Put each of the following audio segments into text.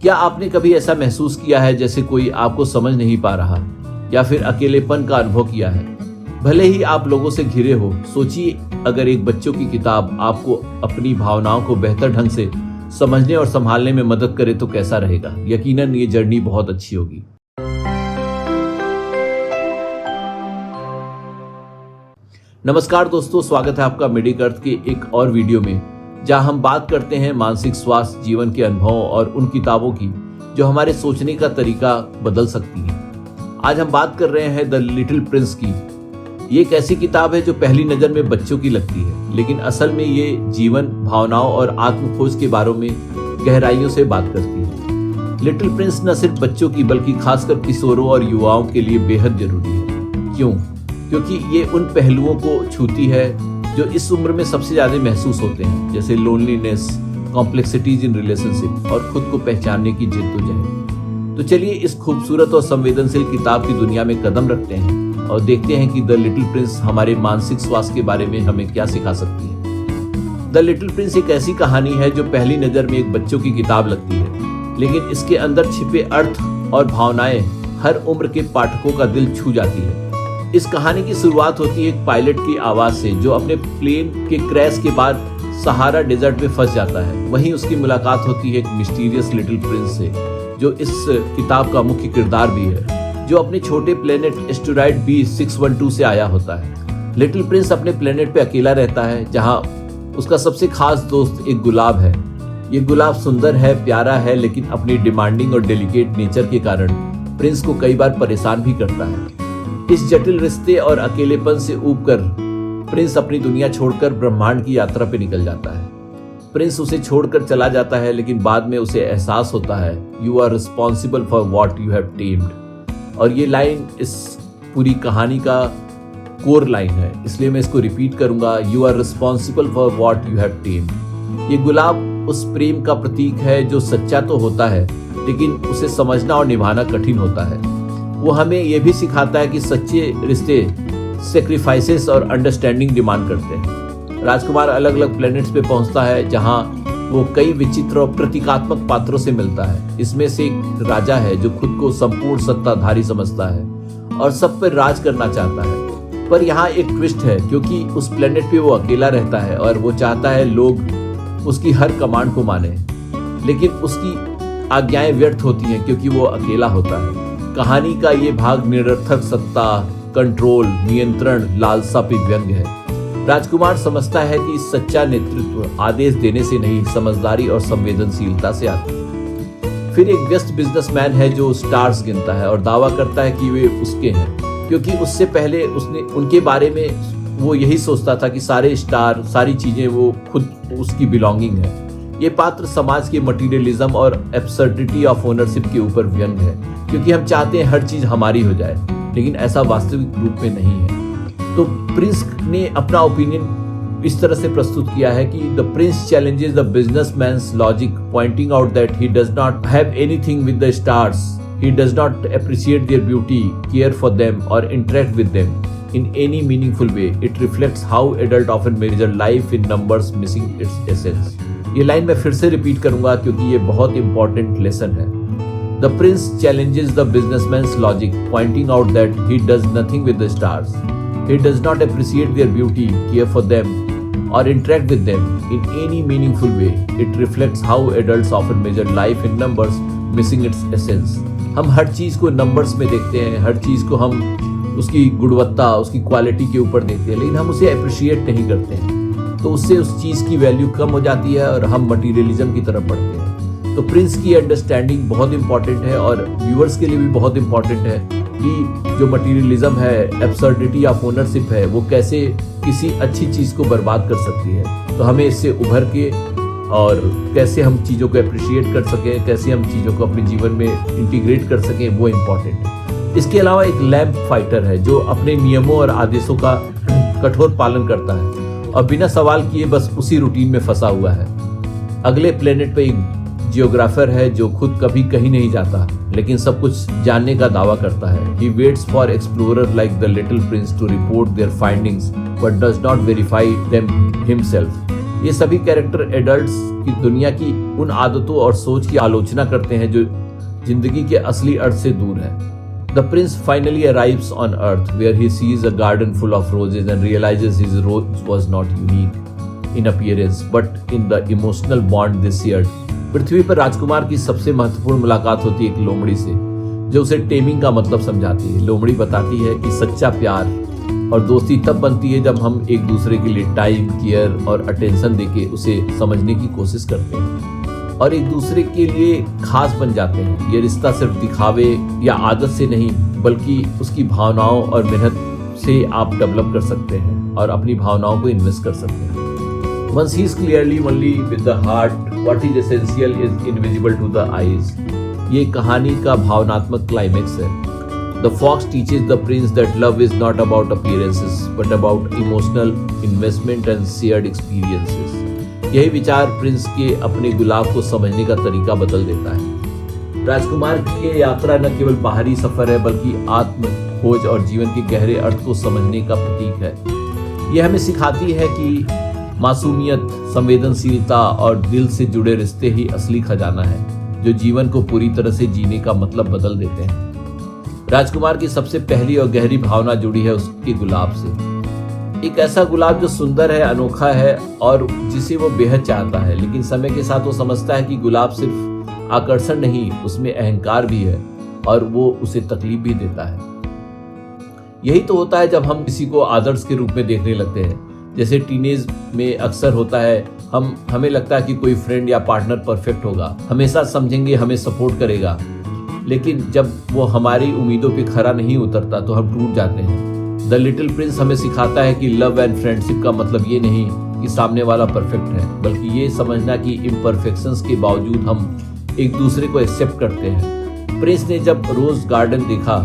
क्या आपने कभी ऐसा महसूस किया है जैसे कोई आपको समझ नहीं पा रहा, या फिर अकेलेपन का अनुभव किया है? भले ही आप लोगों से घिरे हो, सोचिए अगर एक बच्चों की किताब आपको अपनी भावनाओं को बेहतर ढंग से समझने और संभालने में मदद करे तो कैसा रहेगा। यकीनन ये जर्नी बहुत अच्छी होगी। नमस्कार दोस्तों, स्वागत है आपका मेडिकर्थ के एक और वीडियो में, जहां हम बात करते हैं मानसिक स्वास्थ्य, जीवन के अनुभवों और उन किताबों की जो हमारे सोचने का तरीका बदल सकती हैं। आज हम बात कर रहे हैं द लिटिल प्रिंस की। ये एक ऐसी किताब है जो पहली नजर में बच्चों की लगती है, लेकिन असल में ये जीवन, भावनाओं और आत्मखोज के बारे में गहराइयों से बात करती है। लिटिल प्रिंस न सिर्फ बच्चों की बल्कि खासकर किशोरों और युवाओं के लिए बेहद जरूरी है। क्यों? क्योंकि ये उन पहलुओं को छूती है जो इस उम्र में सबसे ज्यादा महसूस होते हैं, जैसे लोनलीनेस, कॉम्प्लेक्सिटीज इन रिलेशनशिप और खुद को पहचानने की जिद्दोजहद। तो चलिए इस खूबसूरत और संवेदनशील किताब की दुनिया में कदम रखते हैं और देखते हैं कि द लिटिल प्रिंस हमारे मानसिक स्वास्थ्य के बारे में हमें क्या सिखा सकती है। द लिटिल प्रिंस एक ऐसी कहानी है जो पहली नजर में एक बच्चों की किताब लगती है, लेकिन इसके अंदर छिपे अर्थ और भावनाएं हर उम्र के पाठकों का दिल छू जाती है। इस कहानी की शुरुआत होती है एक पायलट की आवाज से, जो अपने प्लेन के क्रैश के बाद सहारा डेजर्ट में फंस जाता है। वहीं उसकी मुलाकात होती है एक मिस्टीरियस लिटिल प्रिंस से, जो इस किताब का मुख्य किरदार भी है, जो अपने छोटे प्लेनेट एस्टेरॉयड B612 से आया होता है। लिटिल प्रिंस अपने प्लेनेट पे अकेला रहता है, जहां उसका सबसे खास दोस्त एक गुलाब है। ये गुलाब सुंदर है, प्यारा है, लेकिन अपनी डिमांडिंग और डेलिकेट नेचर के कारण प्रिंस को कई बार परेशान भी करता है। इस जटिल रिश्ते और अकेलेपन से ऊबकर प्रिंस अपनी दुनिया छोड़कर ब्रह्मांड की यात्रा पे निकल जाता है। प्रिंस उसे छोड़कर चला जाता है, लेकिन बाद में उसे एहसास होता है, you are responsible for what you have tamed. और ये लाइन इस पूरी कहानी का कोर लाइन है, इसलिए मैं इसको रिपीट करूंगा, you are responsible for what you have tamed. ये गुलाब उस प्रेम का प्रतीक है जो सच्चा तो होता है, लेकिन उसे समझना और निभाना कठिन होता है। वो हमें यह भी सिखाता है कि सच्चे रिश्ते सेक्रीफाइसेस और अंडरस्टैंडिंग डिमांड करते हैं। राजकुमार अलग अलग प्लैनेट्स पे पहुंचता है, जहां वो कई विचित्र और प्रतीकात्मक पात्रों से मिलता है। इसमें से एक राजा है जो खुद को संपूर्ण सत्ताधारी समझता है और सब पर राज करना चाहता है। पर यहाँ एक ट्विस्ट है, क्योंकि उस प्लैनेट पे वो अकेला रहता है और वो चाहता है लोग उसकी हर कमांड को माने, लेकिन उसकी आज्ञाएं व्यर्थ होती हैं क्योंकि वो अकेला होता है। कहानी का ये भाग निरर्थक सत्ता, कंट्रोल, नियंत्रण, लालसा पे व्यंग है। राजकुमार समझता है कि सच्चा नेतृत्व आदेश देने से नहीं, समझदारी और संवेदनशीलता से आता है। फिर एक व्यस्त बिजनेसमैन है जो स्टार्स गिनता है और दावा करता है कि वे उसके हैं, क्योंकि उससे पहले उसने उनके बारे में वो यही सोचता था कि सारे स्टार, सारी चीजें वो खुद उसकी बिलोंगिंग है। ये पात्र समाज के मटीरियलिज्म और एब्सर्डिटी ऑफ ओनरशिप के ऊपर व्यंग है, क्योंकि हम चाहते हैं हर चीज हमारी हो जाए, लेकिन ऐसा वास्तविक रूप में नहीं है। तो प्रिंस ने अपना ओपिनियन इस तरह से प्रस्तुत किया है कि the prince challenges the businessman's logic, pointing out that he does not have anything with the stars, he does not appreciate their beauty, care for them और interact with them in any meaningful way. It reflects how adult often measure life in numbers, missing its essence. ये line मैं फिर से repeat करूंगा क्योंकि ये बहुत important lesson है। The prince challenges the businessman's logic, pointing out that he does nothing with the stars. He does not appreciate their beauty, care for them, or interact with them in any meaningful way. It reflects how adults often measure life in numbers, missing its essence. हम हर चीज को numbers में देखते हैं, हर चीज को हम उसकी गुणवत्ता, उसकी क्वालिटी के ऊपर देखते हैं, लेकिन हम उसे अप्रिशिएट नहीं करते हैं। तो उससे उस चीज़ की वैल्यू कम हो जाती है और हम मटीरियलिज्म की तरफ बढ़ते हैं। तो प्रिंस की अंडरस्टैंडिंग बहुत इंपॉर्टेंट है और व्यूअर्स के लिए भी बहुत इंपॉर्टेंट है कि जो मटीरियलिज्म है, एब्सर्डिटी ऑफ ओनरशिप है, वो कैसे किसी अच्छी चीज़ को बर्बाद कर सकती है। तो हमें इससे उभर के और कैसे हम चीज़ों को अप्रिशिएट कर सकें, कैसे हम चीज़ों को अपने जीवन में इंटीग्रेट कर सकें, वो इम्पॉर्टेंट है। इसके अलावा एक लैम्प फाइटर है जो अपने नियमों और आदेशों का कठोर पालन करता है और बिना सवाल किए बस उसी रूटीन में फंसा हुआ है। अगले प्लेनेट पे एक जियोग्राफर है जो खुद कभी कहीं नहीं जाता, लेकिन सब कुछ जानने का दावा करता है। He waits for explorer like the little prince to report their findings, but does not verify them himself. ये सभी कैरेक्टर एडल्ट्स की दुनिया की उन आदतों और सोच की आलोचना करते हैं जो जिंदगी के असली अर्थ से दूर है। The prince finally arrives on Earth, where he sees a garden full of roses and realizes his rose was not unique in appearance, but in the emotional bond they shared. पृथ्वी पर राजकुमार की सबसे महत्वपूर्ण मुलाकात होती है एक लोमड़ी से, जो उसे टेमिंग का मतलब समझाती है। लोमड़ी बताती है कि सच्चा प्यार और दोस्ती तब बनती है जब हम एक दूसरे के लिए टाइम, केयर और अटेंशन देके उसे समझने की कोशिश करते हैं और एक दूसरे के लिए खास बन जाते हैं। ये रिश्ता सिर्फ दिखावे या आदत से नहीं, बल्कि उसकी भावनाओं और मेहनत से आप डेवलप कर सकते हैं और अपनी भावनाओं को इन्वेस्ट कर सकते हैं। One sees clearly only with the heart, what is essential is invisible to the eyes. ये कहानी का भावनात्मक क्लाइमेक्स है। The fox teaches the prince that love is not about appearances, but about emotional investment and shared experiences. यही विचार Prince के अपने गुलाब को समझने का तरीका बदल देता है। राजकुमार की यात्रा न केवल बाहरी सफर है, बल्कि आत्म खोज और जीवन के गहरे अर्थ को समझने का प्रतीक है। यह हमें सिखाती है कि मासूमियत, संवेदनशीलता और दिल से जुड़े रिश्ते ही असली खजाना है, जो जीवन को पूरी तरह से जीने का मतलब बदल देते हैं। राजकुमार की सबसे पहली और गहरी भावना जुड़ी है उसके गुलाब से। एक ऐसा गुलाब जो सुंदर है, अनोखा है और जिसे वो बेहद चाहता है, लेकिन समय के साथ वो समझता है कि गुलाब सिर्फ आकर्षण नहीं, उसमें अहंकार भी है और वो उसे तकलीफ भी देता है। यही तो होता है जब हम किसी को आदर्श के रूप में देखने लगते हैं। जैसे टीनेज में अक्सर होता है, हमें लगता है कि कोई फ्रेंड या पार्टनर परफेक्ट होगा, हमेशा समझेंगे, हमें सपोर्ट करेगा, लेकिन जब वो हमारी उम्मीदों पे खरा नहीं उतरता तो हम टूट जाते हैं। द लिटिल प्रिंस हमें सिखाता है कि लव एंड फ्रेंडशिप का मतलब ये नहीं कि सामने वाला परफेक्ट है, बल्कि ये समझना कि इम्परफेक्शंस के बावजूद हम एक दूसरे को एक्सेप्ट करते हैं। प्रिंस ने जब रोज गार्डन देखा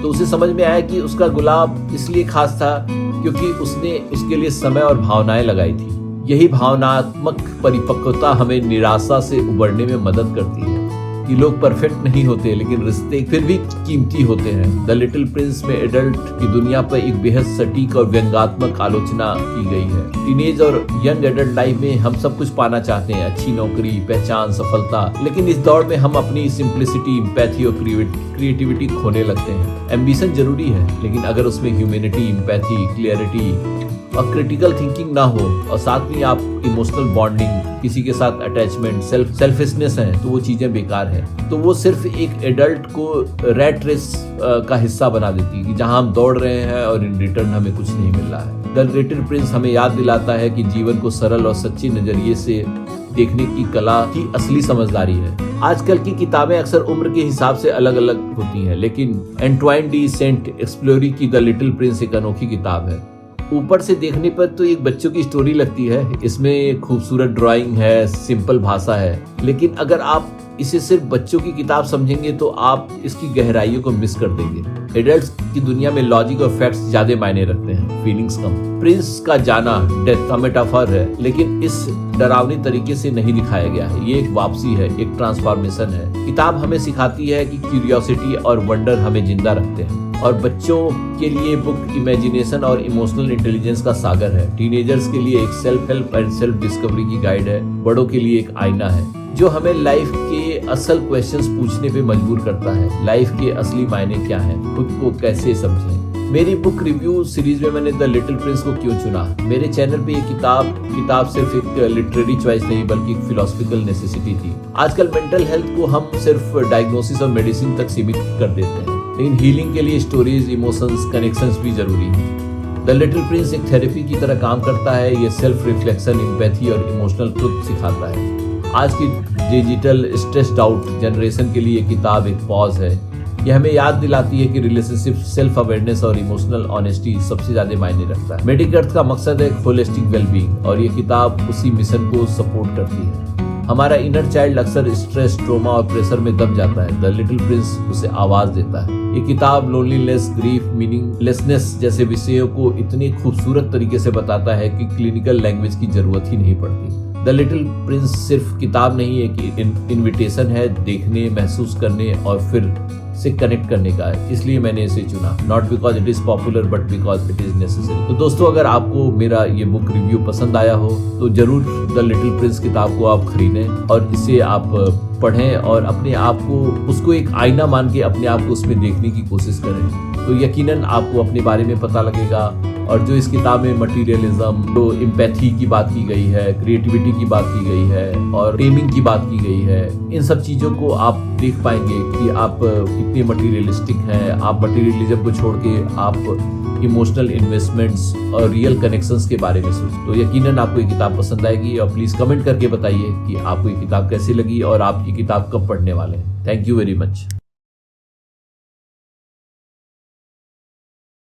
तो उसे समझ में आया कि उसका गुलाब इसलिए खास था क्योंकि उसने उसके लिए समय और भावनाएं लगाई थी। यही भावनात्मक परिपक्वता हमें निराशा से उबरने में मदद करती है कि लोग परफेक्ट नहीं होते, लेकिन रिश्ते फिर भी कीमती होते हैं। द लिटिल प्रिंस में एडल्ट की दुनिया पर एक बेहद सटीक और व्यंग्यात्मक आलोचना की गई है। टीनेज और यंग एडल्ट लाइफ में हम सब कुछ पाना चाहते हैं, अच्छी नौकरी, पहचान, सफलता, लेकिन इस दौड़ में हम अपनी सिंप्लिसिटी, एम्पैथी और क्रिएटिविटी खोने लगते हैं। एम्बिशन जरूरी है, लेकिन अगर उसमें ह्यूमैनिटी, एम्पैथी, क्लियरिटी और क्रिटिकल थिंकिंग ना हो और साथ में आप इमोशनल बॉन्डिंग, किसी के साथ अटैचमेंट, सेल्फिशनेस है, तो वो चीजें बेकार है। तो वो सिर्फ एक एडल्ट को रैट रेस का हिस्सा बना देती है कि जहां हम दौड़ रहे हैं और इन रिटर्न हमें कुछ नहीं मिल रहा है। द लिटिल प्रिंस हमें याद दिलाता है कि जीवन को सरल और सच्चे नजरिए से देखने की कला ही असली समझदारी है। आजकल की किताबें अक्सर उम्र के हिसाब से अलग अलग होती हैं, लेकिन एंटवाइन डी सेंट एक्सप्लोरी की द लिटिल प्रिंस एक अनोखी किताब है। ऊपर से देखने पर तो एक बच्चों की स्टोरी लगती है, इसमें खूबसूरत ड्राइंग है, सिंपल भाषा है, लेकिन अगर आप इसे सिर्फ बच्चों की किताब समझेंगे तो आप इसकी गहराइयों को मिस कर देंगे। एडल्ट्स की दुनिया में लॉजिक और फैक्ट्स ज्यादा मायने रखते हैं, फीलिंग्स कम। प्रिंस का जाना डेथ का मेटाफर है, लेकिन इस डरावनी तरीके से नहीं दिखाया गया है। ये एक वापसी है, एक ट्रांसफॉर्मेशन है। किताब हमें सिखाती है कि क्यूरियोसिटी और वंडर हमें जिंदा रखते हैं, और बच्चों के लिए बुक इमेजिनेशन और इमोशनल इंटेलिजेंस का सागर है। टीनेजर्स के लिए एक self help and self discovery की गाइड है। बड़ों के लिए एक आईना है जो हमें लाइफ के असल क्वेश्चंस पूछने पे मजबूर करता है। लाइफ के असली मायने क्या हैं, खुद को कैसे समझें। मेरी बुक रिव्यू सीरीज में मैंने द लिटिल प्रिंस को क्यों चुना। मेरे चैनल पे ये किताब सिर्फ एक लिटरेरी चॉइस नहीं, बल्कि एक फिलोसफिकल नेसेसिटी थी। आजकल मेंटल हेल्थ को हम सिर्फ डायग्नोसिस और मेडिसिन तक सीमित कर देते हैं, लेकिन हीलिंग के लिए स्टोरीज, इमोशंस, कनेक्शंस भी जरूरी है। द लिटिल प्रिंस एक थेरेपी की तरह काम करता है। ये सेल्फ रिफ्लेक्शन, एम्पैथी और इमोशनल ट्रुथ सिखाता है। आज की डिजिटल स्ट्रेस्ड आउट जनरेशन के लिए ये किताब एक पॉज है। यह हमें याद दिलाती है कि रिलेशनशिप, सेल्फ अवेयरनेस और इमोशनल ऑनेस्टी सबसे ज्यादा मायने रखता है। मेडिकर्थ का मकसद है होलिस्टिक वेलबींग, और ये किताब उसी मिशन को सपोर्ट करती है। हमारा इनर चाइल्ड अक्सर स्ट्रेस, ट्रॉमा और प्रेशर में दब जाता है। द लिटिल प्रिंस उसे आवाज देता है। ये किताब लोनलीनेस, ग्रीफ, मीनिंगलेसनेस जैसे विषयों को इतनी खूबसूरत तरीके से बताता है कि क्लिनिकल लैंग्वेज की जरूरत ही नहीं पड़ती। द लिटिल प्रिंस सिर्फ किताब नहीं है कि इनविटेशन है देखने, महसूस करने और फिर से कनेक्ट करने का है, इसलिए मैंने इसे चुना। Not because it is popular but because it is necessary. तो दोस्तों, अगर आपको मेरा ये बुक रिव्यू पसंद आया हो तो जरूर द लिटिल प्रिंस किताब को आप खरीदें और इसे आप पढ़ें और अपने आप को उसको एक आईना मान के अपने आप को उसमें देखने की कोशिश करें। तो यकीनन आपको अपने बारे में पता लगेगा। और जो इस किताब में मटीरियलिज्म, जो एम्पैथी की बात की गई है, क्रिएटिविटी की बात की गई है और टेमिंग की बात की गई है, इन सब चीज़ों को आप देख पाएंगे कि आप कितने मटीरियलिस्टिक हैं। आप मटीरियलिज्म को छोड़ के आप इमोशनल इन्वेस्टमेंट्स और रियल कनेक्शंस के बारे में सोचें। तो यकीनन आपको ये किताब पसंद आएगी और प्लीज़ कमेंट करके बताइए कि आपको ये किताब कैसी लगी और आप ये किताब कब पढ़ने वाले हैं। Thank you very much.